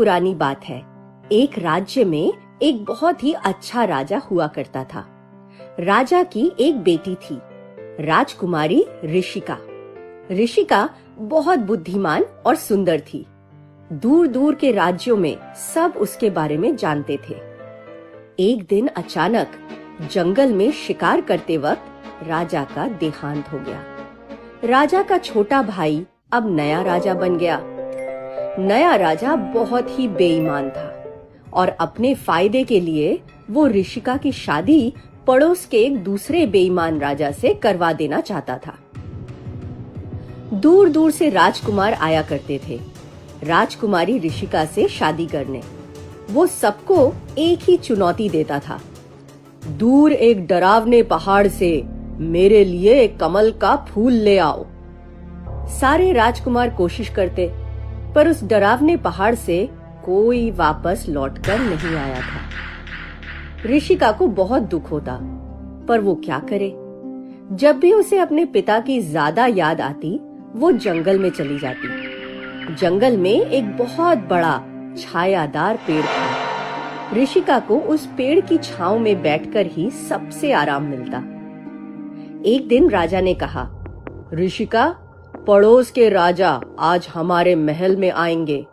पुरानी बात है। एक राज्य में एक बहुत ही अच्छा राजा हुआ करता था। राजा की एक बेटी थी, राजकुमारी ऋषिका। ऋषिका बहुत बुद्धिमान और सुंदर थी। दूर दूर के राज्यों में सब उसके बारे में जानते थे। एक दिन अचानक जंगल में शिकार करते वक्त राजा का देहांत हो गया। राजा का छोटा भाई अब नया राजा बन गया। नया राजा बहुत ही बेईमान था और अपने फायदे के लिए वो ऋषिका की शादी पड़ोस के एक दूसरे बेईमान राजा से करवा देना चाहता था। दूर दूर से राजकुमार आया करते थे राजकुमारी ऋषिका से शादी करने। वो सबको एक ही चुनौती देता था, दूर एक डरावने पहाड़ से मेरे लिए एक कमल का फूल ले आओ। सारे राजकुमार कोशिश करते, पर उस डरावने पहाड़ से कोई वापस लौटकर नहीं आया था। ऋषिका को बहुत दुख होता, पर वो क्या करे। जब भी उसे अपने पिता की ज्यादा याद आती, वो जंगल में चली जाती। जंगल में एक बहुत बड़ा छायादार पेड़ था। ऋषिका को उस पेड़ की छांव में बैठकर ही सबसे आराम मिलता। एक दिन राजा ने कहा, ऋषिका, पड़ोस के राजा आज हमारे महल में आएंगे।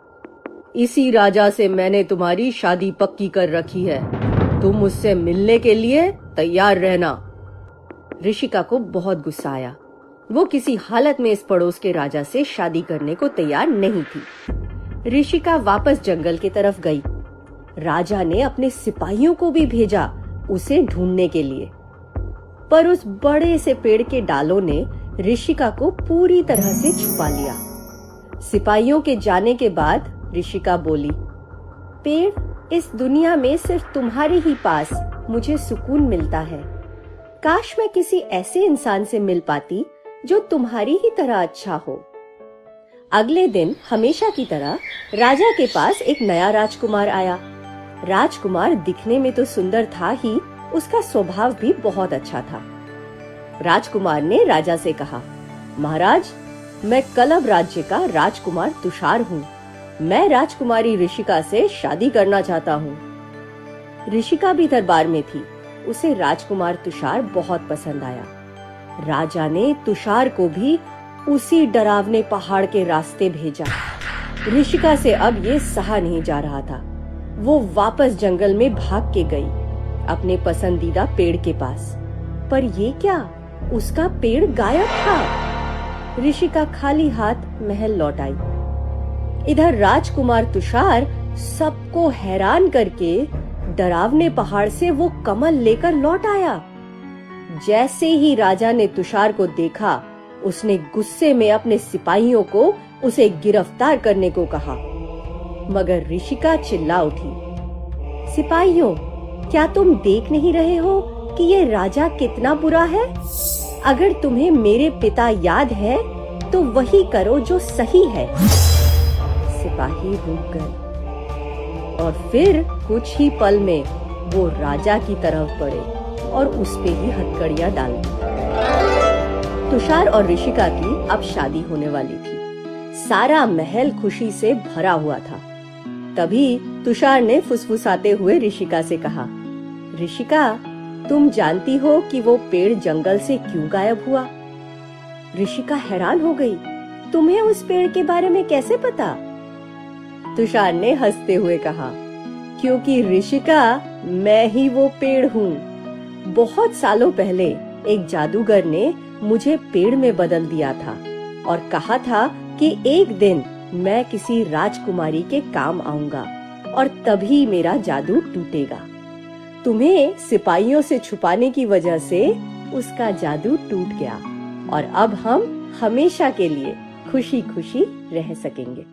इसी राजा से मैंने तुम्हारी शादी पक्की कर रखी है। तुम उससे मिलने के लिए तैयार रहना। ऋषिका को बहुत गुस्सा आया। वो किसी हालत में इस पड़ोस के राजा से शादी करने को तैयार नहीं थी। ऋषिका वापस जंगल की तरफ गई। राजा ने अपने सिपाहियों को भी भेजा उसे ढूंढने के लिए, पर उस बड़े से पेड़ के डालों ने ऋषिका को पूरी तरह से छुपा लिया। सिपाहियों के जाने के बाद ऋषिका बोली, पेड़, इस दुनिया में सिर्फ तुम्हारे ही पास मुझे सुकून मिलता है। काश मैं किसी ऐसे इंसान से मिल पाती जो तुम्हारी ही तरह अच्छा हो। अगले दिन हमेशा की तरह राजा के पास एक नया राजकुमार आया। राजकुमार दिखने में तो सुंदर था ही, उसका स्वभाव भी बहुत अच्छा था। राजकुमार ने राजा से कहा, महाराज, मैं कलव राज्य का राजकुमार तुषार हूँ। मैं राजकुमारी ऋषिका से शादी करना चाहता हूँ। ऋषिका भी दरबार में थी। उसे राजकुमार तुषार बहुत पसंद आया। राजा ने तुषार को भी उसी डरावने पहाड़ के रास्ते भेजा। ऋषिका से अब ये सहा नहीं जा रहा था। वो वापस जंगल में भाग के गई, अपने पसंदीदा पेड़ के पास। पर ये क्या, उसका पेड़ गायब था। ऋषिका खाली हाथ महल लौट आई। इधर राजकुमार तुषार सबको हैरान करके डरावने पहाड़ से वो कमल लेकर लौट आया। जैसे ही राजा ने तुषार को देखा, उसने गुस्से में अपने सिपाहियों को उसे गिरफ्तार करने को कहा। मगर ऋषिका चिल्ला उठी, सिपाहियों, क्या तुम देख नहीं रहे हो कि ये राजा कितना बुरा है? अगर तुम्हें मेरे पिता याद है तो वही करो जो सही है। सिपाही रुक गए और फिर कुछ ही पल में वो राजा की तरफ बढ़े और उस पे ही हथकड़ियां डाल दी। तुषार और ऋषिका की अब शादी होने वाली थी। सारा महल खुशी से भरा हुआ था। तभी तुषार ने फुसफुसाते हुए ऋषिका से कहा, ऋषिका, तुम जानती हो कि वो पेड़ जंगल से क्यों गायब हुआ? ऋषिका हैरान हो गई, तुम्हें उस पेड़ के बारे में कैसे पता? तुषार ने हंसते हुए कहा, क्योंकि ऋषिका, मैं ही वो पेड़ हूँ। बहुत सालों पहले एक जादूगर ने मुझे पेड़ में बदल दिया था और कहा था कि एक दिन मैं किसी राजकुमारी के काम आऊंगा और तभी मेरा जादू टूटेगा। तुम्हें सिपाहियों से छुपाने की वजह से उसका जादू टूट गया और अब हम हमेशा के लिए खुशी खुशी रह सकेंगे।